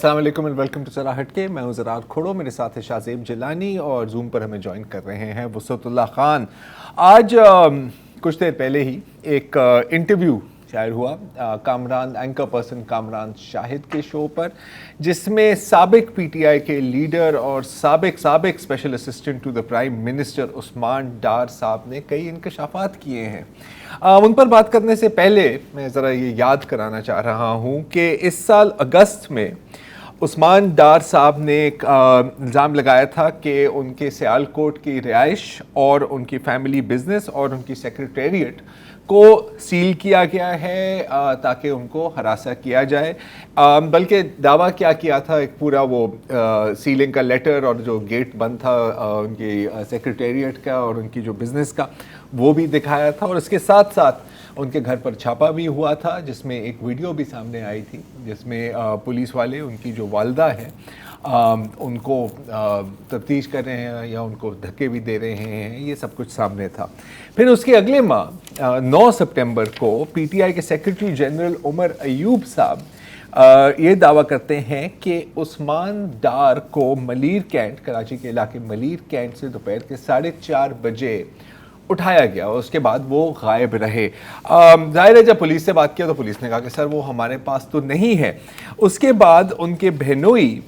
السلام علیکم and welcome to ذرا ہٹ کے. میں ہوں زرار کھوڑو, میرے ساتھ ہے شاہزیب جیلانی اور زوم پر ہمیں جوائن کر رہے ہیں وسعت اللہ خان. آج کچھ دیر پہلے ہی ایک انٹرویو شائع ہوا کامران اینکر پرسن کامران شاہد کے شو پر, جس میں سابق پی ٹی آئی کے لیڈر اور سابق special assistant to the prime minister Usman Dar صاحب نے کئی انکشافات کیے ہیں. ان پر بات کرنے سے پہلے میں ذرا یہ یاد کرانا چاہ رہا ہوں کہ اس سال اگست میں عثمان ڈار صاحب نے ایک الزام لگایا تھا کہ ان کے سیالکوٹ کی رہائش اور ان کی فیملی بزنس اور ان کی سیکریٹریٹ کو سیل کیا گیا ہے تاکہ ان کو ہراساں کیا جائے. بلکہ دعویٰ کیا تھا, ایک پورا وہ سیلنگ کا لیٹر اور جو گیٹ بند تھا ان کی سیکریٹریٹ کا اور ان کی جو بزنس کا وہ بھی دکھایا تھا, اور اس کے ساتھ ساتھ ان کے گھر پر چھاپا بھی ہوا تھا جس میں ایک ویڈیو بھی سامنے آئی تھی جس میں پولیس والے ان کی جو والدہ ہے ان کو تفتیش کر رہے ہیں یا ان کو دھکے بھی دے رہے ہیں, یہ سب کچھ سامنے تھا. پھر اس کے اگلے ماہ 9 سپٹمبر کو پی ٹی آئی کے سیکریٹری جنرل عمر ایوب صاحب یہ دعویٰ کرتے ہیں کہ عثمان ڈار کو ملیر کینٹ, کراچی کے علاقے ملیر کینٹ سے دوپہر کے 4:30 بجے اٹھایا گیا اور اس کے بعد وہ غائب رہے. ظاہر ہے جب پولیس سے بات کیا تو پولیس نے کہا کہ سر وہ ہمارے پاس تو نہیں ہے. اس کے بعد ان کے بہنوئی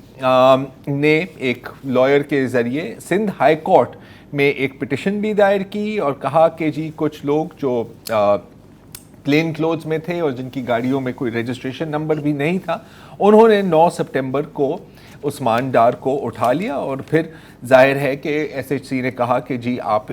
نے ایک لائر کے ذریعے سندھ ہائی کورٹ میں ایک پٹیشن بھی دائر کی اور کہا کہ جی کچھ لوگ جو پلین کلوتھز میں تھے اور جن کی گاڑیوں میں کوئی رجسٹریشن نمبر بھی نہیں تھا, انہوں نے 9 سپٹمبر کو عثمان ڈار کو اٹھا لیا اور پھر ظاہر ہے کہ ایس ایچ سی نے کہا کہ جی آپ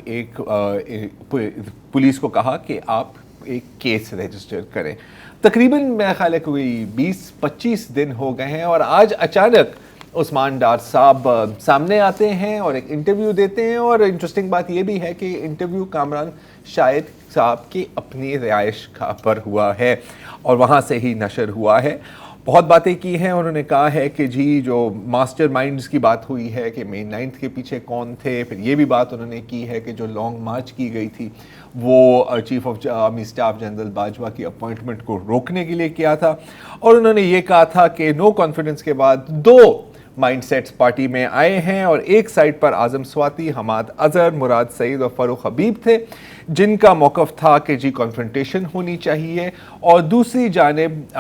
پولیس کو کہا کہ آپ ایک کیس رجسٹر کریں. تقریباً میرا خیال ہے کوئی 20-25 دن ہو گئے ہیں اور آج اچانک عثمان ڈار صاحب سامنے آتے ہیں اور ایک انٹرویو دیتے ہیں. اور انٹرسٹنگ بات یہ بھی ہے کہ انٹرویو کامران شاہد صاحب کی اپنی رہائش گاہ پر ہوا ہے اور وہاں سے ہی نشر ہوا ہے. بہت باتیں کی ہیں, انہوں نے کہا ہے کہ جی جو ماسٹر مائنڈز کی بات ہوئی ہے کہ مئی 9 کے پیچھے کون تھے. پھر یہ بھی بات انہوں نے کی ہے کہ جو لانگ مارچ کی گئی تھی وہ chief of army staff general Bajwa کی اپوائنٹمنٹ کو روکنے کے لیے کیا تھا. اور انہوں نے یہ کہا تھا کہ نو کانفیڈنس کے بعد 2 مائنڈ سیٹس پارٹی میں آئے ہیں اور ایک سائڈ پر اعظم سواتی, حماد اظہر, مراد سعید اور فاروق حبیب تھے جن کا موقف تھا کہ جی کانفرنٹیشن ہونی چاہیے, اور دوسری جانب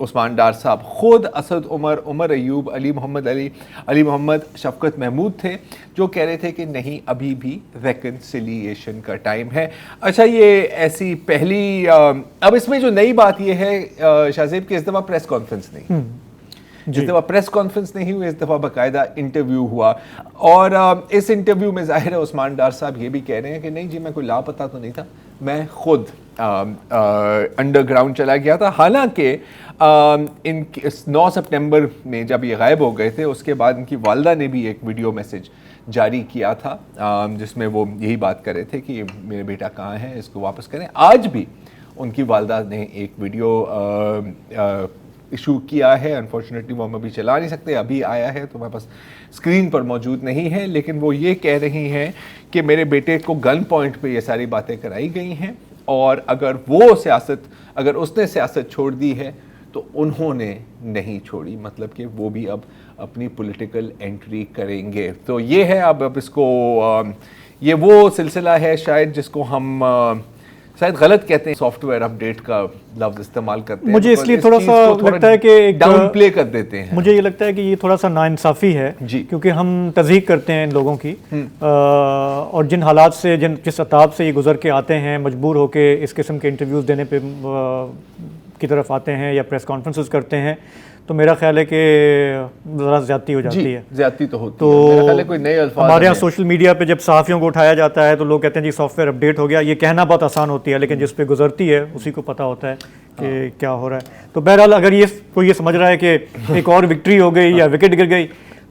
عثمان ڈار صاحب خود, اسد عمر, عمر ایوب, علی محمد, شفقت محمود تھے جو کہہ رہے تھے کہ نہیں ابھی بھی ریکنسیلیشن کا ٹائم ہے. اچھا یہ ایسی پہلی اب اس میں جو نئی بات یہ ہے شاہزیب کہ اس دفعہ پریس کانفرنس نہیں, اس دفعہ پریس کانفرنس نہیں ہوئی, اس دفعہ باقاعدہ انٹرویو ہوا. اور اس انٹرویو میں ظاہر ہے عثمان ڈار صاحب یہ بھی کہہ رہے ہیں کہ نہیں جی میں کوئی لاپتہ تو نہیں تھا, میں خود انڈر گراؤنڈ چلا گیا تھا. حالانکہ 9 سپٹمبر میں جب یہ غائب ہو گئے تھے اس کے بعد ان کی والدہ نے بھی ایک ویڈیو میسج جاری کیا تھا جس میں وہ یہی بات کر رہے تھے کہ میرے بیٹا کہاں ہے, اس کو واپس کریں. آج بھی ان کی والدہ نے ایک ویڈیو ایشو کیا ہے, انفارچونیٹلی وہ ہم ابھی چلا نہیں سکتے, ابھی آیا ہے تو ہمارے پاس اسکرین پر موجود نہیں ہے, لیکن وہ یہ کہہ رہی ہیں کہ میرے بیٹے کو گن پوائنٹ پہ یہ ساری باتیں کرائی گئی ہیں اور اگر اس نے سیاست چھوڑ دی ہے تو انہوں نے نہیں چھوڑی, مطلب کہ وہ بھی اب اپنی پولیٹیکل انٹری کریں گے. تو یہ ہے اب اس کو یہ وہ سلسلہ ہے شاید جس کو ہم شاید غلط کہتے ہیں, سافٹ ویئر اپڈیٹ کا لفظ استعمال کرتے ہیں, مجھے اس لیے تھوڑا سا لگتا ہے کہ ڈاؤن پلے کر دیتے ہیں. مجھے یہ لگتا ہے کہ یہ تھوڑا سا ناانصافی ہے کیونکہ ہم تصدیق کرتے ہیں ان لوگوں کی اور جن حالات سے جس عطاب سے یہ گزر کے آتے ہیں, مجبور ہو کے اس قسم کے انٹرویوز دینے پہ کی طرف آتے ہیں یا پریس کانفرنسز کرتے ہیں, تو میرا خیال ہے کہ ذرا زیادتی ہو جاتی ہے. زیادتی تو ہوتی ہے. میرا خیال ہے کوئی نئے الفاظ ہمارے یہاں سوشل میڈیا پہ جب صحافیوں کو اٹھایا جاتا ہے تو لوگ کہتے ہیں جی سافٹ ویئر اپڈیٹ ہو گیا. یہ کہنا بہت آسان ہوتی ہے لیکن جس پہ گزرتی ہے اسی کو پتہ ہوتا ہے کہ کیا ہو رہا ہے. تو بہرحال اگر کوئی یہ سمجھ رہا ہے کہ ایک اور وکٹری ہو گئی یا وکٹ گر گئی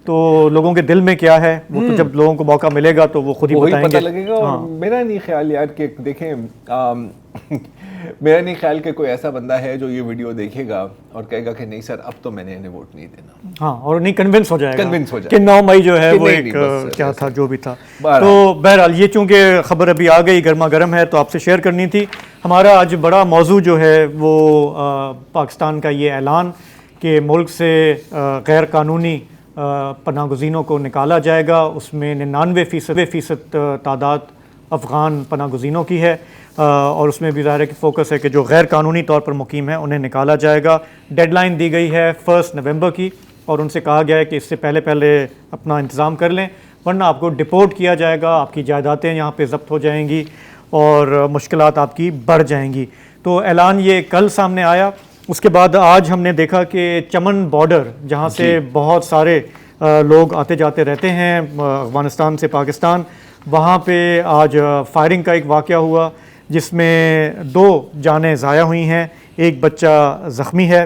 تو لوگوں کے دل میں کیا ہے وہ تو جب لوگوں کو موقع ملے گا تو وہ خود ہی بتائیں گے. پتہ لگے گا. اور میرا نہیں خیال یار کہ دیکھیں میرا نہیں خیال کہ کوئی ایسا بندہ ہے جو یہ ویڈیو دیکھے گا اور کہے گا کہ نہیں سر اب تو میں نے انہیں ووٹ نہیں دینا. ہاں, اور نہیں کنونس ہو جائے گا کہ 9 مئی جو ہے وہ ایک کیا تھا جو بھی تھا. تو بہرحال یہ چونکہ خبر ابھی آ گئی, گرما گرم ہے, تو آپ سے شیئر کرنی تھی. ہمارا آج بڑا موضوع جو ہے وہ پاکستان کا یہ اعلان کہ ملک سے غیر قانونی پناہ گزینوں کو نکالا جائے گا. اس میں 99% تعداد افغان پناہ گزینوں کی ہے اور اس میں بھی ظاہر ہے کہ فوکس ہے کہ جو غیر قانونی طور پر مقیم ہیں انہیں نکالا جائے گا. ڈیڈ لائن دی گئی ہے 1 نومبر کی اور ان سے کہا گیا ہے کہ اس سے پہلے اپنا انتظام کر لیں ورنہ آپ کو ڈپورٹ کیا جائے گا, آپ کی جائیدادیں یہاں پہ ضبط ہو جائیں گی اور مشکلات آپ کی بڑھ جائیں گی. تو اعلان یہ کل سامنے آیا. اس کے بعد آج ہم نے دیکھا کہ چمن بارڈر جہاں سے بہت سارے لوگ آتے جاتے رہتے ہیں افغانستان سے پاکستان, وہاں پہ آج فائرنگ کا ایک واقعہ ہوا جس میں 2 جانیں ضائع ہوئی ہیں, ایک بچہ زخمی ہے.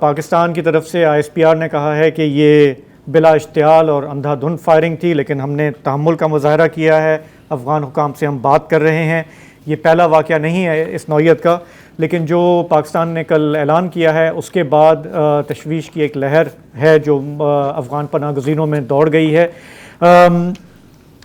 پاکستان کی طرف سے ISPR نے کہا ہے کہ یہ بلا اشتعال اور اندھا دھند فائرنگ تھی, لیکن ہم نے تحمل کا مظاہرہ کیا ہے, افغان حکام سے ہم بات کر رہے ہیں. یہ پہلا واقعہ نہیں ہے اس نوعیت کا, لیکن جو پاکستان نے کل اعلان کیا ہے اس کے بعد تشویش کی ایک لہر ہے جو افغان پناہ گزینوں میں دوڑ گئی ہے.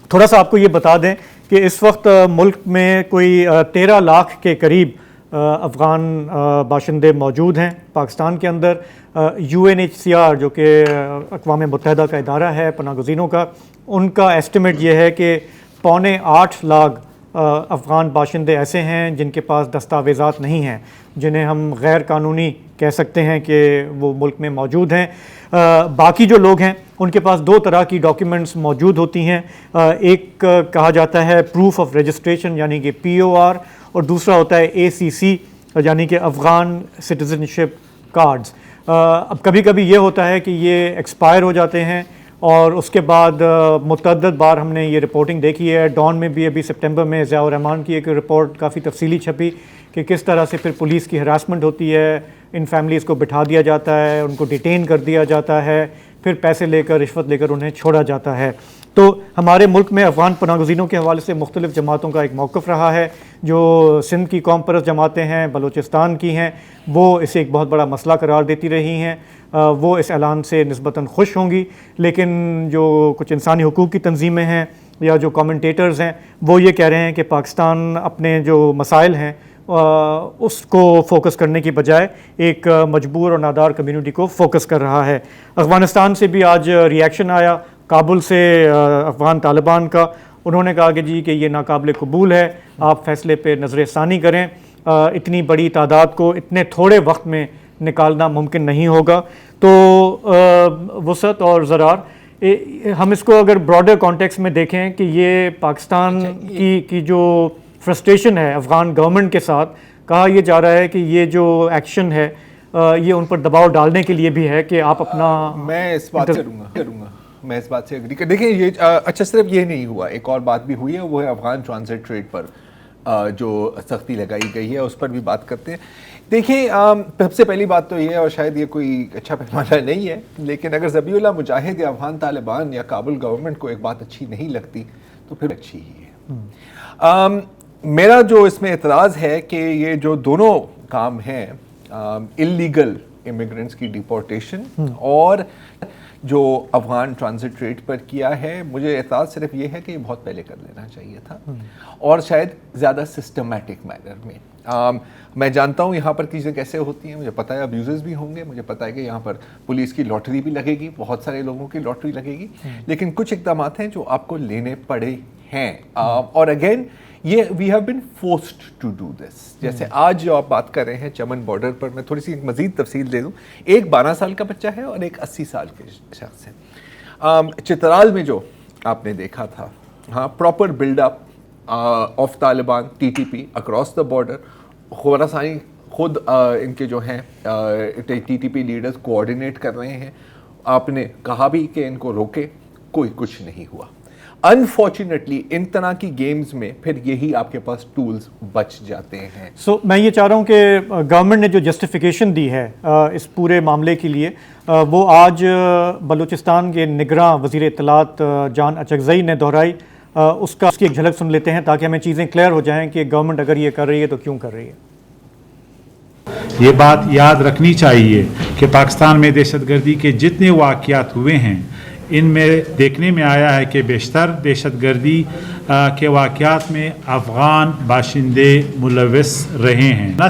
تھوڑا سا آپ کو یہ بتا دیں کہ اس وقت ملک میں کوئی 13 لاکھ کے قریب افغان باشندے موجود ہیں پاکستان کے اندر. UNHCR جو کہ اقوام متحدہ کا ادارہ ہے پناہ گزینوں کا, ان کا ایسٹیمیٹ یہ ہے کہ 7.25 لاکھ افغان باشندے ایسے ہیں جن کے پاس دستاویزات نہیں ہیں, جنہیں ہم غیر قانونی کہہ سکتے ہیں کہ وہ ملک میں موجود ہیں. باقی جو لوگ ہیں ان کے پاس 2 طرح کی ڈاکیومنٹس موجود ہوتی ہیں. ایک کہا جاتا ہے پروف آف رجسٹریشن یعنی کہ POR, اور دوسرا ہوتا ہے ACC یعنی کہ افغان سٹیزنشپ کارڈز. اب کبھی کبھی یہ ہوتا ہے کہ یہ ایکسپائر ہو جاتے ہیں اور اس کے بعد متعدد بار ہم نے یہ رپورٹنگ دیکھی ہے. ڈان میں بھی ابھی سپٹمبر میں ضیاء الرحمان کی ایک رپورٹ کافی تفصیلی چھپی کہ کس طرح سے پھر پولیس کی ہراسمنٹ ہوتی ہے, ان فیملیز کو بٹھا دیا جاتا ہے, ان کو ڈیٹین کر دیا جاتا ہے, پھر پیسے لے کر رشوت لے کر انہیں چھوڑا جاتا ہے. تو ہمارے ملک میں افغان پناہ گزینوں کے حوالے سے مختلف جماعتوں کا ایک موقف رہا ہے. جو سندھ کی قوم پرست جماعتیں ہیں, بلوچستان کی ہیں, وہ اسے ایک بہت بڑا مسئلہ قرار دیتی رہی ہیں. وہ اس اعلان سے نسبتاً خوش ہوں گی, لیکن جو کچھ انسانی حقوق کی تنظیمیں ہیں یا جو کامنٹیٹرز ہیں وہ یہ کہہ رہے ہیں کہ پاکستان اپنے جو مسائل ہیں اس کو فوکس کرنے کی بجائے ایک مجبور اور نادار کمیونٹی کو فوکس کر رہا ہے. افغانستان سے بھی آج ری ایکشن آیا, کابل سے افغان طالبان کا. انہوں نے کہا کہ جی کہ یہ ناقابل قبول ہے, آپ فیصلے پہ نظر ثانی کریں, اتنی بڑی تعداد کو اتنے تھوڑے وقت میں نکالنا ممکن نہیں ہوگا. تو وسعت اور ضرار, ہم اس کو اگر براڈر کانٹیکس میں دیکھیں کہ یہ پاکستان کی جو فرسٹریشن ہے افغان گورنمنٹ کے ساتھ, کہا یہ جا رہا ہے کہ یہ جو ایکشن ہے یہ ان پر دباؤ ڈالنے کے لیے بھی ہے کہ آپ اپنا. میں اس بات سے میں اس بات سے اگری کر, دیکھیں یہ اچھا صرف یہ نہیں ہوا, ایک اور بات بھی ہوئی ہے, وہ ہے افغان ٹرانزٹ ٹریڈ پر جو سختی لگائی گئی ہے, اس پر بھی بات کرتے ہیں. دیکھیں سب سے پہلی بات تو یہ ہے, اور شاید یہ کوئی اچھا پیمانہ نہیں ہے, لیکن اگر ذبیح اللہ مجاہد یا افغان طالبان یا کابل گورنمنٹ کو ایک بات اچھی نہیں لگتی تو پھر اچھی ہی ہے. میرا جو اس میں اعتراض ہے کہ یہ جو دونوں کام ہیں, اللیگل امیگرنٹس کی ڈیپورٹیشن اور جو افغان ٹرانزٹ ٹریڈ پر کیا ہے, مجھے اعتراض صرف یہ ہے کہ یہ بہت پہلے کر لینا چاہیے تھا اور شاید زیادہ سسٹمیٹک مینر میں. میں جانتا ہوں یہاں پر چیزیں کیسے ہوتی ہیں, مجھے پتہ ہے ابیوزز بھی ہوں گے, مجھے پتہ ہے کہ یہاں پر پولیس کی لاٹری بھی لگے گی, بہت سارے لوگوں کی لاٹری لگے گی, لیکن کچھ اقدامات ہیں جو آپ کو لینے پڑے ہیں. اور اگین یہ we have been forced to do this. جیسے آج جو آپ بات کر رہے ہیں چمن بارڈر پر, میں تھوڑی سی مزید تفصیل دے دوں. ایک 12 سال کا بچہ ہے اور ایک 80 سال کے شخص ہے. چترال میں جو آپ نے دیکھا تھا, ہاں, proper build up of Taliban TTP across the border. خوراسانی خود ان کے جو ہیں TTP لیڈرز کوآرڈینیٹ کر رہے ہیں. آپ نے کہا بھی کہ ان کو روکے, کوئی کچھ نہیں ہوا. انفارچونیٹلی ان طرح کی گیمز میں پھر یہی آپ کے پاس ٹولز بچ جاتے ہیں. میں یہ چاہ رہا ہوں کہ گورنمنٹ نے جو جسٹیفیکیشن دی ہے اس پورے معاملے کے لیے, وہ آج بلوچستان کے نگراں وزیر اطلاعات جان اچکزئی نے دہرائی. اس کی ایک جھلک سن لیتے ہیں تاکہ ہمیں چیزیں کلیئر ہو جائیں کہ گورنمنٹ اگر یہ کر رہی ہے تو کیوں کر رہی ہے. یہ بات یاد رکھنی چاہیے کہ پاکستان میں دہشت گردی کے جتنے واقعات ہوئے ہیں ان میں دیکھنے میں آیا ہے کہ بیشتر دہشت گردی کے واقعات میں افغان باشندے ملوث رہے ہیں. نہ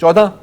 14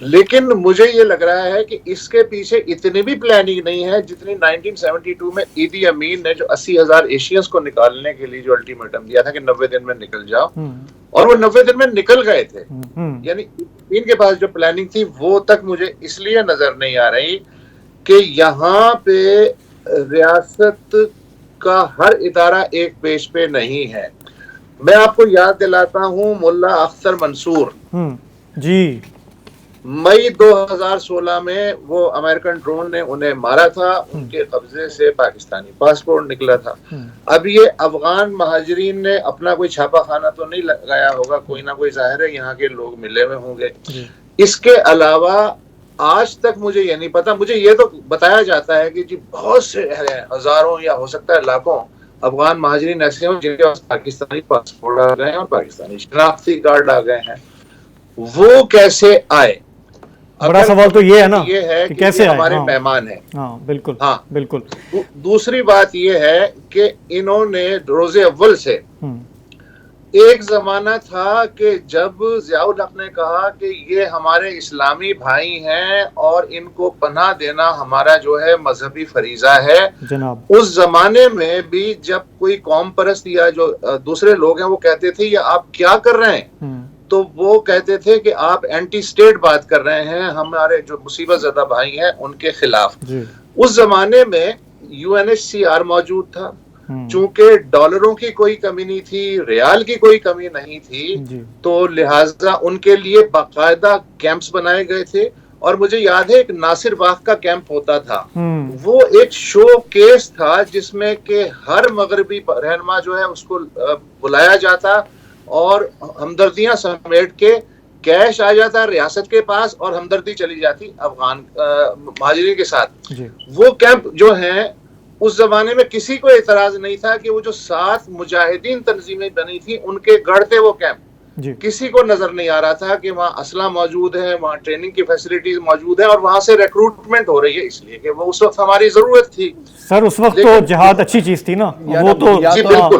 لیکن مجھے یہ لگ رہا ہے کہ اس کے پیچھے اتنی بھی پلاننگ نہیں ہے جتنی 1972 میں ایدی امین نے جو 80,000 ایشینز کو نکالنے کے لیے جو الٹیمیٹم دیا تھا کہ 90 دن میں نکل جاؤ، اور وہ 90 دن میں نکل گئے تھے. یعنی ان کے پاس جو پلاننگ تھی وہ تک مجھے اس لیے نظر نہیں آ رہی کہ یہاں پہ ریاست کا ہر ادارہ ایک پیش پہ نہیں ہے. میں آپ کو یاد دلاتا ہوں ملا اختر منصور جی مئی 2016 میں وہ امریکن ڈرون نے انہیں مارا تھا، ان کے قبضے سے پاکستانی پاسپورٹ نکلا تھا. اب یہ افغان مہاجرین نے اپنا کوئی چھاپا خانہ تو نہیں لگایا ہوگا، کوئی نہ کوئی ظاہر ہے یہاں کے لوگ ملے ہوئے ہوں گے. اس کے علاوہ آج تک مجھے یہ نہیں پتا. مجھے یہ تو بتایا جاتا ہے کہ جی بہت سے ہزاروں یا ہو سکتا ہے لاکھوں افغان مہاجرین ایسے ہیں جن کے پاس پاکستانی پاسپورٹ آ گئے ہیں اور پاکستانی شناختی کارڈ آ گئے ہیں. وہ کیسے آئے؟ بڑا سوال تو یہ ہے نا کہ کیسے ہمارے مہمان ہیں. ہاں بالکل بالکل. دوسری بات یہ ہے کہ انہوں نے روز اول سے ایک زمانہ تھا کہ جب ضیاء الحق نے کہا کہ یہ ہمارے اسلامی بھائی ہیں اور ان کو پناہ دینا ہمارا جو ہے مذہبی فریضہ ہے جناب، اس زمانے میں بھی جب کوئی قوم پرست یا جو دوسرے لوگ ہیں وہ کہتے تھے یہ آپ کیا کر رہے ہیں، تو وہ کہتے تھے کہ آپ اینٹی سٹیٹ بات کر رہے ہیں، ہمارے جو مصیبت زدہ بھائی ہیں ان کے خلاف. اس زمانے میں UNHCR موجود تھا، چونکہ ڈالروں کی کوئی کمی نہیں تھی، ریال کی کوئی کمی نہیں تھی، تو لہٰذا ان کے لیے باقاعدہ کیمپس بنائے گئے تھے. اور مجھے یاد ہے ایک ناصر باغ کا کیمپ ہوتا تھا، وہ ایک شو کیس تھا جس میں کہ ہر مغربی رہنما جو ہے اس کو بلایا جاتا اور ہمدردیاں سمیٹ کے کیش آ جاتا ریاست کے پاس اور ہمدردی چلی جاتی افغان مہاجرین کے ساتھ. وہ کیمپ جو ہیں اس زمانے میں کسی کو اعتراض نہیں تھا کہ وہ جو 7 مجاہدین تنظیمیں بنی تھی ان کے گڑھ تھے وہ کیمپ. کسی کو نظر نہیں آ رہا تھا کہ وہاں اسلحہ موجود ہے، وہاں ٹریننگ کی فیسلٹیز موجود ہیں اور وہاں سے ریکروٹمنٹ ہو رہی ہے، اس لیے کہ وہ اس وقت ہماری ضرورت تھی. سر اس وقت تو جہاد اچھی چیز تھی نا، وہ تو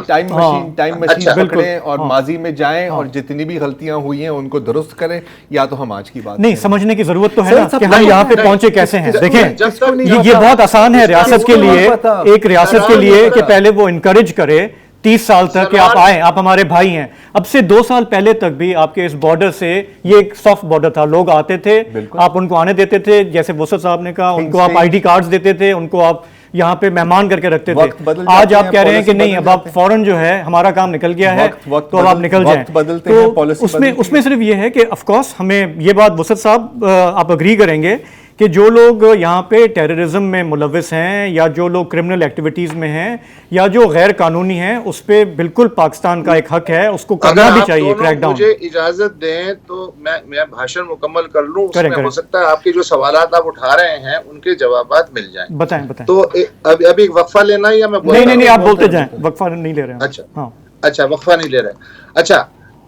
ٹائم مشین پکڑیں اور ماضی میں جائیں اور جتنی بھی غلطیاں ہوئی ہیں ان کو درست کریں، یا تو ہم آج کی بات نہیں سمجھنے کی ضرورت تو ہے نا کہ ہم یہاں پہ پہنچے کیسے ہیں. دیکھیں یہ بہت آسان ہے ریاست کے لیے، ایک ریاست کے لیے کہ پہلے وہ انکریج کرے 30 سال تک کہ آپ آئیں، آپ ہمارے بھائی ہیں. اب سے 2 سال پہلے تک بھی آپ کے اس بارڈر سے، یہ ایک سافٹ بارڈر تھا، لوگ آتے تھے، آپ ان کو آنے دیتے تھے، جیسے وسط صاحب نے کہا ان کو آپ آئی ڈی کارڈز دیتے تھے، ان کو آپ یہاں پہ مہمان کر کے رکھتے تھے. آج آپ کہہ رہے ہیں کہ نہیں اب آپ فوراً جو ہے ہمارا کام نکل گیا ہے تو اب آپ نکل جائیں. تو اس میں صرف یہ ہے کہ آف کورس ہمیں یہ بات وسط صاحب آپ اگری کریں گے کہ جو لوگ یہاں پہ ٹیررزم میں ملوث ہیں یا جو لوگ کرمنل ایکٹیویٹیز میں ہیں یا جو غیر قانونی ہیں، اس پہ بالکل پاکستان کا ایک حق ہے، اس کو کرنا بھی چاہیے کریک ڈاؤن. مجھے اجازت دیں تو میں بھاشن مکمل کر لوں، اس میں ہو سکتا ہے آپ کے جو سوالات آپ اٹھا رہے ہیں ان کے جوابات مل جائیں. بتائیں. تو ابھی وقفہ لینا یا میں نہیں آپ بولتے جائیں، وقفہ نہیں لے رہے ہیں. اچھا وقفہ نہیں لے رہے. اچھا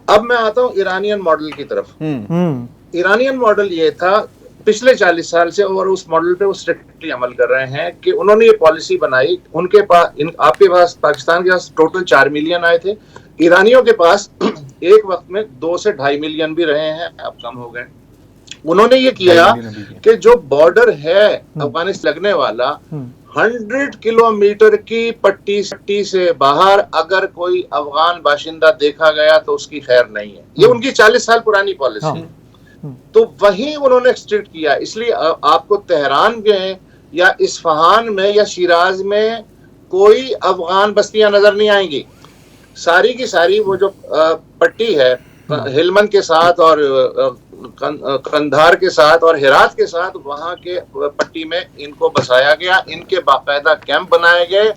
اب میں آتا ہوں ایرانین ماڈل کی طرف. ایرانین ماڈل یہ تھا پچھلے 40 سال سے، اور اس ماڈل پہ وہ اسٹرکٹلی عمل کر رہے ہیں کہ انہوں نے یہ پالیسی بنائی. ان کے پاس، آپ کے پاس، پاکستان کے پاس ٹوٹل 4 ملین آئے تھے، ایرانیوں کے پاس ایک وقت میں 2 سے 2.5 ملین بھی رہے ہیں، اب کم ہو گئے. انہوں نے یہ کیا کہ جو بارڈر ہے افغانستان لگنے والا 100 کلومیٹر کی پٹی سے باہر اگر کوئی افغان باشندہ دیکھا گیا تو اس کی خیر نہیں ہے. یہ ان کی 40 سال پرانی پالیسی ہے. تو وہیں انہوں نے ایکسٹریکٹ کیا. اس لیے آپ کو تہران میں یا اصفہان میں یا شیراز میں کوئی افغان بستیاں نظر نہیں آئیں گی. ساری کی ساری وہ جو پٹی ہے ہلمند کے ساتھ اور قندھار کے ساتھ اور ہرات کے ساتھ، وہاں کے پٹی میں ان کو بسایا گیا. ان کے باقاعدہ کیمپ بنائے گئے.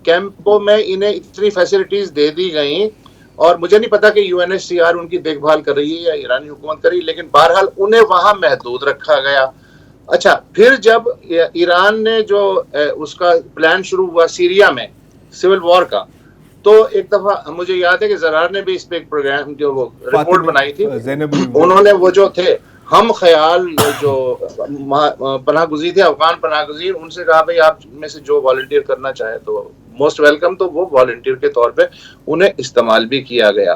کیمپوں میں انہیں اتنی فیسلٹیز دے دی گئیں، اور مجھے نہیں پتا کہ UNHCR ان کی دیکھ بھال کر رہی ہے یا ایرانی حکومت کر رہی ہے، لیکن بہرحال انہیں وہاں محدود رکھا گیا. اچھا پھر جب ایران نے جو اس کا پلان شروع ہوا سیریا میں سول وار کا، تو ایک دفعہ مجھے یاد ہے کہ زرار نے بھی اس پہ ایک پروگرام جو وہ رپورٹ بنائی تھی. انہوں نے وہ جو تھے ہم خیال جو پناہ گزین تھے، افغان پناہ گزین، ان سے کہا بھائی آپ میں سے جو والنٹیئر کرنا چاہے تو موسٹ ویلکم. تو وہ والنٹیئر کے طور پہ انہیں استعمال بھی کیا گیا.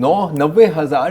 90,000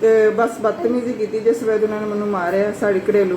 ਤੇ ਬਸ ਬਦਤਮੀਜ਼ੀ ਕੀਤੀ ਜਿਸ ਵੇਲੇ ਉਹਨਾਂ ਨੇ ਮੈਨੂੰ ਮਾਰਿਆ। ਸਾਡੀ ਘਰੇਲੂ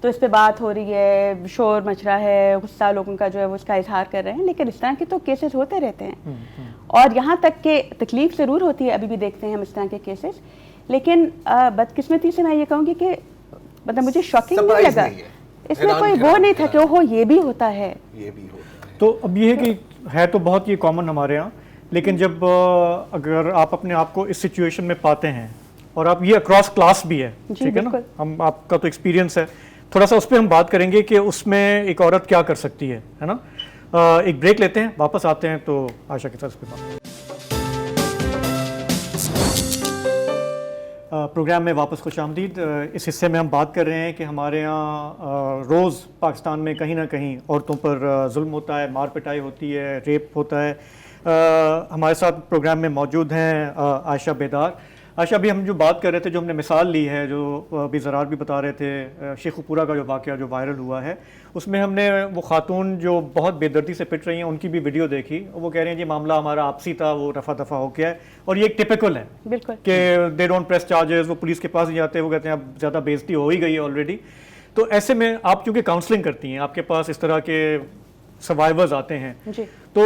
تو اس پہ بات ہو رہی ہے, شور مچ رہا ہے, غصہ لوگوں کا جو ہے وہ اس کا اظہار کر رہے ہیں, لیکن اس طرح کے تو کیسز ہوتے رہتے ہیں. اور یہاں تک کہ تکلیف ضرور ہوتی ہے, ابھی بھی دیکھتے ہیں ہم اس طرح کے کیسز, لیکن بدقسمتی سے میں یہ کہوں گی کہ مطلب مجھے شاکنگ نہیں لگا, اس میں کوئی وہ نہیں تھا کہ اوہو یہ بھی ہوتا ہے. تو اب یہ ہے کہ ہے تو بہت یہ کامن ہمارے یہاں, لیکن جب اگر آپ اپنے آپ کو اس سچویشن میں پاتے ہیں اور آپ یہ اکراس کلاس بھی ہے, ٹھیک ہے نا, ہم آپ کا تو ایکسپیرینس ہے, تھوڑا سا اس پہ ہم بات کریں گے کہ اس میں ایک عورت کیا کر سکتی ہے نا. ایک بریک لیتے ہیں, واپس آتے ہیں تو عائشہ کے ساتھ اس پہ بات. پروگرام میں واپس خوش آمدید. اس حصے میں ہم بات کر رہے ہیں کہ ہمارے یہاں روز پاکستان میں کہیں نہ کہیں عورتوں پر ظلم ہوتا ہے, مار پٹائی ہوتی ہے, ریپ ہوتا ہے. ہمارے ساتھ پروگرام میں موجود ہیں عائشہ بیدار. عائشہ, ابھی ہم جو بات کر رہے تھے, جو ہم نے مثال لی ہے, جو ابھی زرار بھی بتا رہے تھے, شیخو پورہ کا جو واقعہ جو وائرل ہوا ہے, اس میں ہم نے وہ خاتون جو بہت بے دردی سے پٹ رہی ہیں ان کی بھی ویڈیو دیکھی. وہ کہہ رہے ہیں جی معاملہ ہمارا آپسی تھا, وہ رفع دفع ہو گیا ہے, اور یہ ایک ٹپیکل ہے بالکل کہ دے ڈونٹ پریس چارجز, وہ پولیس کے پاس نہیں جاتے, وہ کہتے ہیں اب زیادہ بے عزتی ہو ہی گئی ہے آلریڈی. تو ایسے میں آپ چونکہ کاؤنسلنگ کرتی ہیں, آپ کے پاس اس طرح کے سروائیورز آتے ہیں, تو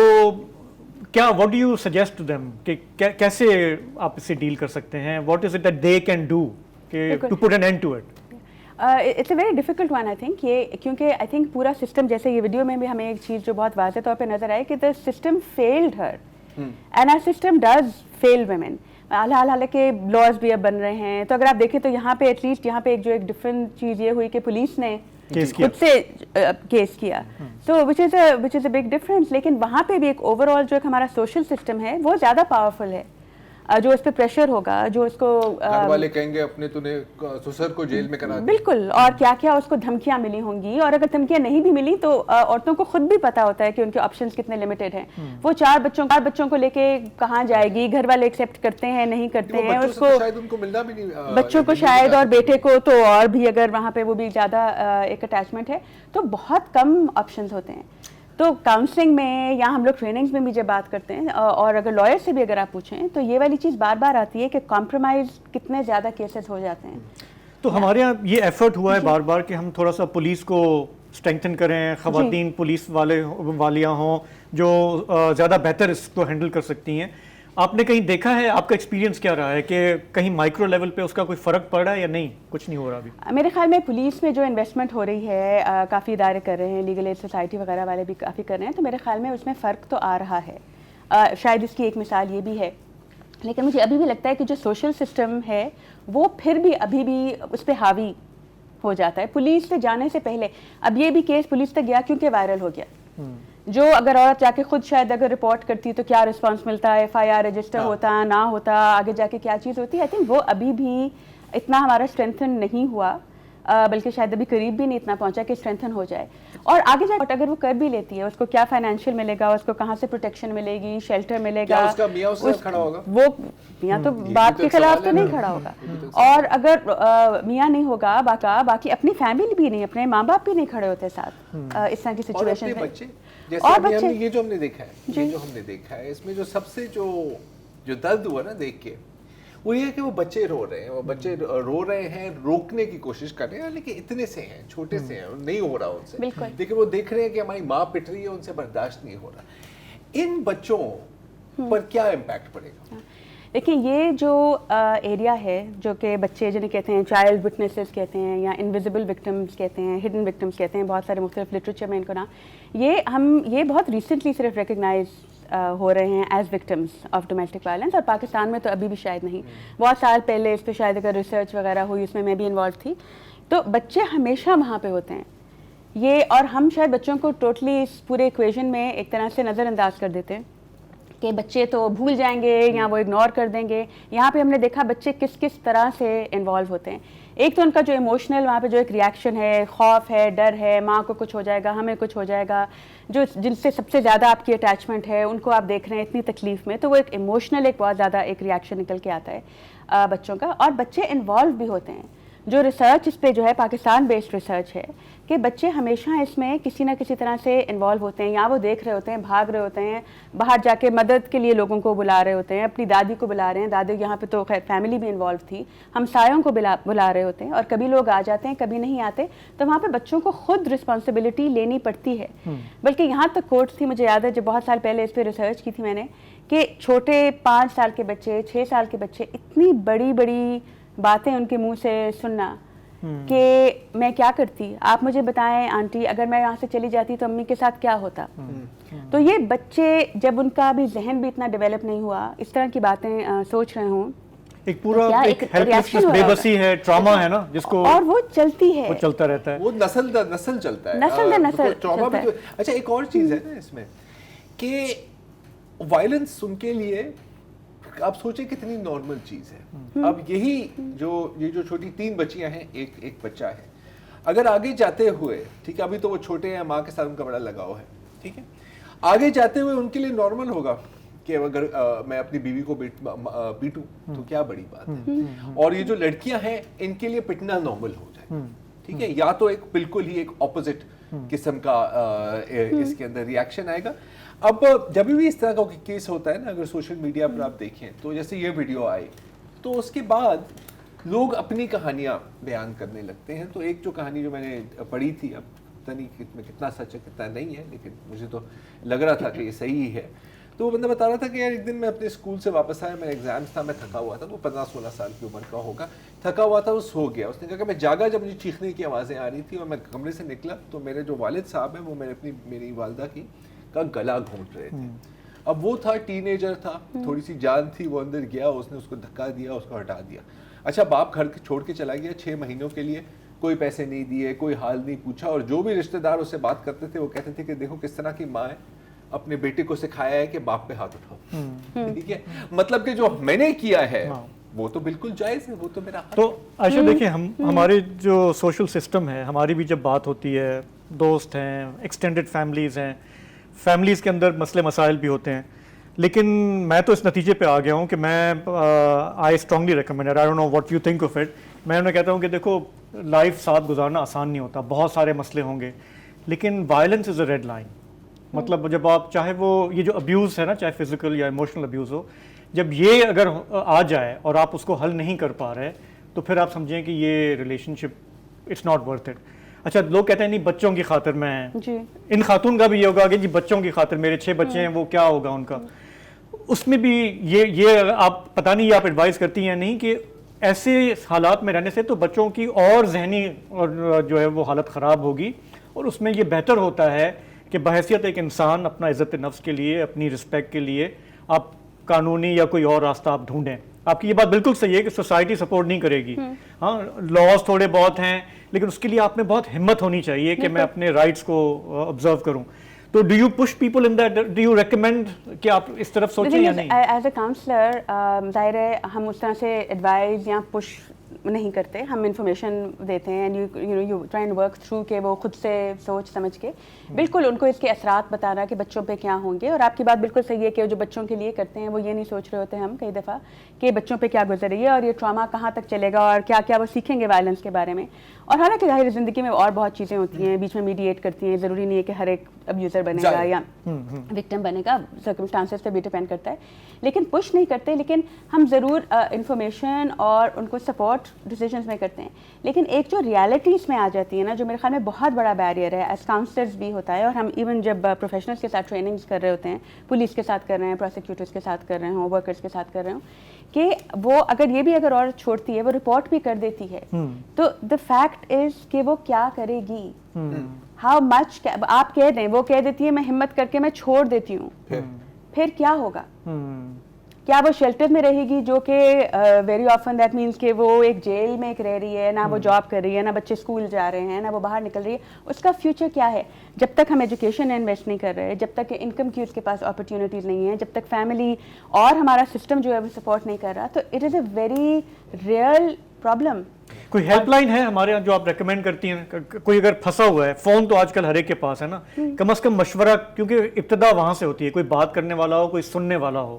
کیا what do you suggest to them کہ کیسے آپ اس سے ڈیل کر سکتے ہیں, what is it that they can do to put an end to it? It's a very difficult one I think, یہ کیونکہ آئی تھنک پورا سسٹم, جیسے یہ ویڈیو میں بھی ہمیں ایک چیز جو بہت واضح طور پہ نظر آئے کہ the system failed her, and our system does fail women. حالانکہ لاز بھی اب بن رہے ہیں, تو اگر آپ دیکھیں تو یہاں پہ ایٹ لیسٹ یہاں پہ ایک ڈفرینٹ چیز یہ ہوئی کہ پولیس نے خود سے کیس کیا, تو وچ از اے بگ ڈفرینس. لیکن وہاں پہ بھی ایک اوور آل جو ایک ہمارا سوشل سسٹم ہے وہ زیادہ پاورفل ہے, جو اس پہ پریشر ہوگا, جو اس کو گھر والے کہیں گے اپنے تو نے سسر کو جیل میں کرا دیا, بالکل, اور کیا کیا اس کو دھمکیاں ملی ہوں گی, اور اگر دھمکیاں نہیں بھی ملی تو عورتوں کو خود بھی پتا ہوتا ہے کہ ان کے آپشنز کتنے لمیٹڈ ہیں. وہ 4 بچوں کو لے کے کہاں جائے گی, گھر والے ایکسیپٹ کرتے ہیں نہیں کرتے ہیں, اس کو شاید ان کو ملنا بھی نہیں, بچوں کو شاید, اور بیٹے کو تو اور بھی, اگر وہاں پہ وہ بھی زیادہ ایک اٹیچمنٹ ہے تو بہت کم آپشنز ہوتے ہیں. تو کاؤنسلنگ میں یا ہم لوگ ٹریننگز میں بھی جب بات کرتے ہیں, اور اگر لائر سے بھی اگر آپ پوچھیں تو یہ والی چیز بار بار آتی ہے کہ کمپرومائز کتنے زیادہ کیسز ہو جاتے ہیں. تو ہمارے یہاں یہ ایفرٹ ہوا ہے بار بار کہ ہم تھوڑا سا پولیس کو اسٹرینتھن کریں, خواتین پولیس والیاں ہوں جو زیادہ بہتر اس کو ہینڈل کر سکتی ہیں. آپ نے کہیں دیکھا ہے, آپ کا ایکسپیرینس کیا رہا ہے کہ کہیں مائکرو لیول پہ اس کا کوئی فرق پڑ رہا ہے یا نہیں, کچھ نہیں ہو رہا ابھی؟ میرے خیال میں پولیس میں جو انویسٹمنٹ ہو رہی ہے, کافی ادارے کر رہے ہیں, لیگل ایڈ سوسائٹی وغیرہ والے بھی کافی کر رہے ہیں, تو میرے خیال میں اس میں فرق تو آ رہا ہے. شاید اس کی ایک مثال یہ بھی ہے, لیکن مجھے ابھی بھی لگتا ہے کہ جو سوشل سسٹم ہے وہ پھر بھی ابھی بھی اس پہ حاوی ہو جاتا ہے پولیس سے جانے سے پہلے. اب یہ بھی کیس پولیس تک گیا کیونکہ وائرل ہو گیا, جو اگر عورت جا کے خود شاید اگر رپورٹ کرتی تو کیا رسپانس ملتا, ایف آئی آر رجسٹر ہوتا نہ ہوتا, آگے جا کے کیا چیز ہوتی. آئی تھنک وہ ابھی بھی اتنا ہمارا اسٹرینتھن نہیں ہوا, بلکہ شاید ابھی قریب بھی نہیں اتنا پہنچا کہ اسٹرینتھن ہو جائے. اور آگے جا کے اگر وہ کر بھی لیتی ہے, اس کو کیا فائنینشیل ملے گا, اس کو کہاں سے پروٹیکشن ملے گی, شیلٹر ملے گا, اس کا میاں اس سے کھڑا ہوگا, وہ میاں تو باپ کے خلاف تو نہیں کھڑا ہوگا, اور اگر میاں نہیں ہوگا باقی اپنی فیملی بھی نہیں, اپنے ماں باپ بھی نہیں کھڑے ہوتے ساتھ اس طرح کی سچویشن میں. اور بچے, یہ جو ہم نے دیکھا ہے اس میں جو سب سے جو درد ہوا نا دیکھ کے, وہ یہ ہے کہ وہ بچے رو رہے ہیں, روکنے کی کوشش کر رہے ہیں, لیکن اتنے سے ہیں, چھوٹے سے ہیں, نہیں ہو رہا ان سے, لیکن وہ دیکھ رہے ہیں کہ ہماری ماں پٹ رہی ہے, ان سے برداشت نہیں ہو رہا. ان بچوں پر کیا امپیکٹ پڑے گا؟ دیکھیں, یہ جو ایریا ہے جو کہ بچے جنہیں کہتے ہیں چائلڈ وٹنسز کہتے ہیں, یا انویزیبل وکٹمز کہتے ہیں, ہڈن وکٹمز کہتے ہیں, بہت سارے مختلف لٹریچر میں ان کو نام, یہ بہت ریسنٹلی صرف ریکگنائز ہو رہے ہیں as victims of domestic violence, اور پاکستان میں تو ابھی بھی شاید نہیں. بہت سال پہلے اس پہ شاید اگر ریسرچ وغیرہ ہوئی, اس میں بھی انوالو تھی. تو بچے ہمیشہ وہاں پہ ہوتے ہیں یہ, اور ہم شاید بچوں کو ٹوٹلی اس پورے ایکویژن میں ایک طرح سے نظر انداز کر دیتے ہیں کہ بچے تو بھول جائیں گے یا وہ اگنور کر دیں گے. یہاں پہ ہم نے دیکھا بچے کس طرح سے انوالو ہوتے ہیں. ایک تو ان کا جو ایموشنل وہاں پہ جو ایک ریئیکشن ہے, خوف ہے, ڈر ہے, ماں کو کچھ ہو جائے گا, ہمیں کچھ ہو جائے گا, جن سے سب سے زیادہ آپ کی اٹیچمنٹ ہے ان کو آپ دیکھ رہے ہیں اتنی تکلیف میں, تو وہ ایک ایموشنل ایک بہت زیادہ ایک ریئیکشن نکل کے آتا ہے بچوں کا. اور بچے انوالو بھی ہوتے ہیں, جو ریسرچ اس پہ جو ہے پاکستان بیسڈ ریسرچ ہے کہ بچے ہمیشہ اس میں کسی نہ کسی طرح سے انوالو ہوتے ہیں, یا وہ دیکھ رہے ہوتے ہیں, بھاگ رہے ہوتے ہیں, باہر جا کے مدد کے لیے لوگوں کو بلا رہے ہوتے ہیں, اپنی دادی کو بلا رہے ہیں, دادی یہاں پہ تو خیر فیملی بھی انوالو تھی, ہمسایوں کو بلا رہے ہوتے ہیں, اور کبھی لوگ آ جاتے ہیں کبھی نہیں آتے, تو وہاں پہ بچوں کو خود رسپانسبلٹی لینی پڑتی ہے. بلکہ یہاں تک کورٹس تھی, مجھے یاد ہے جب بہت سال پہلے اس پہ ریسرچ کی تھی میں نے, کہ چھوٹے 5 سال کے بچے 6 سال کے بچے اتنی بڑی بڑی باتیں ان کے منہ سے سننا کہ میں کیا کرتی, آپ مجھے بتائیں آنٹی اگر میں یہاں سے چلی جاتی تو امی کے ساتھ کیا ہوتا. تو یہ بچے جب ان کا بھی ذہن بھی اتنا ڈیولپ نہیں ہوا, اس طرح کی باتیں سوچ رہے ہوں, ایک پورا ہیلپلیسنس, بے بسی ہے, ٹراما ہے نا جس کو, اور وہ چلتی ہے, وہ چلتا رہتا ہے, وہ نسل در نسل چلتا ہے, نسل در نسل ٹراما چلتا بھی. اچھا ایک اور چیز ہے نا اس میں کہ وائلنس ان کے لیے آپ سوچیں کتنی نارمل چیز ہے. اب یہی یہ جو چھوٹی 3 بچیاں ہیں, ایک بچہ ہے, اگر آگے جاتے ہوئے, ٹھیک ہے ابھی تو وہ چھوٹے ہیں, ماں کے ساتھ ان کا بڑا لگاؤ ہے, ٹھیک ہے, آگے جاتے ہوئے ان کے لیے نارمل ہوگا کہ اگر میں اپنی بیوی کو پیٹوں تو کیا بڑی بات ہے. اور یہ جو لڑکیاں ہیں ان کے لیے پٹنا نارمل ہو جائے, ٹھیک ہے, یا تو ایک بالکل ہی ایک اپوزٹ قسم کا اس کے اندر ریاکشن آئے گا. اب جب بھی اس طرح کا کیس ہوتا ہے نا, اگر سوشل میڈیا پر آپ دیکھیں تو جیسے یہ ویڈیو آئی تو اس کے بعد لوگ اپنی کہانیاں بیان کرنے لگتے ہیں. تو ایک جو کہانی جو میں نے پڑھی تھی, اب پتہ نہیں کتنا سچ ہے کتنا نہیں ہے, لیکن مجھے تو لگ رہا تھا کہ یہ صحیح ہے. تو وہ بندہ بتا رہا تھا کہ یار ایک دن میں اپنے اسکول سے واپس آیا, میرا ایگزامس تھا, میں تھکا ہوا تھا, وہ 15-16 سال کی عمر کا ہوگا, تھکا ہوا تھا, وہ سو گیا. اس نے کہا کہ میں جاگا جب مجھے چیخنے کی آوازیں آ رہی تھی اور میں کمرے سے نکلا تو میرے جو والد صاحب ہیں وہ میری والدہ کا گلا گھونٹ رہے تھے. اب وہ تھا ٹین ایجر تھا, تھوڑی سی جان تھی, وہ اندر گیا, اس نے اس کو دھکا دیا, اس کو ہٹا دیا. اچھا باپ گھر چھوڑ کے چلا گیا 6 مہینوں کے لیے, کوئی پیسے نہیں دیے, کوئی حال نہیں پوچھا, اور جو بھی رشتہ دار اس سے بات کرتے تھے وہ کہتے تھے کہ دیکھو کس طرح کی ماں ہے, اپنے بیٹے کو سکھایا ہے کہ باپ پہ ہاتھ اٹھاؤ. ٹھیک ہے, مطلب کہ جو میں نے کیا ہے وہ تو بالکل جائز ہے, وہ تو میرا حق. تو عائشہ دیکھیں, ہمارے جو سوشل سسٹم ہے, ہماری بھی جب بات ہوتی ہے, دوست ہیں, ایکسٹینڈڈ فیملیز ہیں, فیملیز کے اندر مسئلے مسائل بھی ہوتے ہیں, لیکن میں تو اس نتیجے پہ آ گیا ہوں کہ میں I strongly recommend, I don't know what you think of it, میں انہیں کہتا ہوں کہ دیکھو لائف ساتھ گزارنا آسان نہیں ہوتا, بہت سارے مسئلے ہوں گے, لیکن violence is a red line. مطلب جب آپ چاہے وہ یہ جو ابیوز ہے نا, چاہے فزیکل یا ایموشنل ابیوز ہو, جب یہ اگر آ جائے اور آپ اس کو حل نہیں کر پا رہے تو پھر آپ سمجھیں کہ یہ relationship it's not worth it. اچھا لوگ کہتے ہیں نہیں بچوں کی خاطر میں, ان خاتون کا بھی یہ ہوگا کہ جی بچوں کی خاطر, میرے 6 بچے ہیں وہ کیا ہوگا ان کا. اس میں بھی یہ آپ پتہ نہیں یہ آپ ایڈوائز کرتی ہیں نہیں کہ ایسے حالات میں رہنے سے تو بچوں کی اور ذہنی اور جو ہے وہ حالت خراب ہوگی, اور اس میں یہ بہتر ہوتا ہے کہ بحیثیت ایک انسان اپنا عزت نفس کے لیے, اپنی رسپیکٹ کے لیے آپ قانونی یا کوئی اور راستہ آپ ڈھونڈیں. آپ کی یہ بات بالکل صحیح ہے کہ سوسائٹی سپورٹ نہیں کرے گی, ہاں لاز تھوڑے بہت ہیں, لیکن اس کے لیے آپ میں بہت ہمت ہونی چاہیے کہ میں اپنے رائٹس کو آبزرو کروں. تو do you push people in that, do you recommend کہ آپ اس طرف سوچیں یا نہیں؟ ایز اے کاؤنسلر ظاہر ہے ہم اس طرح سے ایڈوائز یا پش نہیں کرتے, ہم انفارمیشن دیتے ہیں, you try and work through کہ وہ خود سے سوچ سمجھ کے بالکل ان کو اس کے اثرات بتانا کہ بچوں پہ کیا ہوں گے. اور آپ کی بات بالکل صحیح ہے کہ جو بچوں کے لیے کرتے ہیں وہ یہ نہیں سوچ رہے ہوتے ہم کئی دفعہ کہ بچوں پہ کیا گزر رہی ہے اور یہ ٹراما کہاں تک چلے گا اور کیا کیا وہ سیکھیں گے وائلنس کے بارے میں. اور حالانکہ ظاہر زندگی میں اور بہت چیزیں ہوتی ہیں, بیچ میں میڈیٹ کرتی ہیں, ضروری نہیں ہے کہ ہر ایک ابیوزر بنے گا یا وکٹم بنے گا, سرکمسٹانسز پہ بھی ڈپینڈ کرتا ہے, لیکن پش نہیں کرتے. لیکن ہم ضرور انفارمیشن اور ان کو سپورٹ ڈیسیجنز میں کرتے ہیں. لیکن ایک جو ریالٹیز میں آ جاتی ہے نا, جو میرے خیال میں بہت بڑا بیریئر ہے, ایز کاؤنسلرز بھی ہوتا ہے, اور ہم ایون جب پروفیشنلز کے ساتھ ٹریننگز کر رہے ہوتے ہیں, پولیس کے ساتھ کر رہے ہیں, پروسیکیوٹرز کے ساتھ کر رہے ہوں, ورکرز کے ساتھ کر رہے ہوں, کہ وہ اگر یہ بھی اگر عورت چھوڑتی ہے وہ رپورٹ بھی کر دیتی ہے, تو دا فیکٹ از کہ وہ کیا کرے گی, ہاؤ مچ. آپ کہہ دیں, وہ کہہ دیتی ہے میں ہمت کر کے میں چھوڑ دیتی ہوں, پھر کیا ہوگا؟ کیا وہ شیلٹر میں رہے گی, جو کہ ویری آفن دیٹ مینس کہ وہ ایک جیل میں ایک رہ رہی ہے, نہ وہ جاب کر رہی ہے, نہ بچے اسکول جا رہے ہیں, نہ وہ باہر نکل رہی ہے, اس کا فیوچر کیا ہے؟ جب تک ہم ایجوکیشن میں انویسٹ نہیں کر رہے, جب تک انکم کی اس کے پاس اپرچونیٹیز نہیں ہیں, جب تک فیملی اور ہمارا سسٹم جو ہے وہ سپورٹ نہیں کر رہا, تو it is a very real problem. کوئی ہیلپ لائن ہے ہمارے یہاں جو آپ ریکمینڈ کرتی ہیں؟ کوئی اگر پھنسا ہوا ہے, فون تو آج کل ہر ایک کے پاس ہے نا, کم از کم مشورہ, کیونکہ ابتدا وہاں سے ہوتی ہے, کوئی بات کرنے والا ہو, کوئی سننے والا ہو,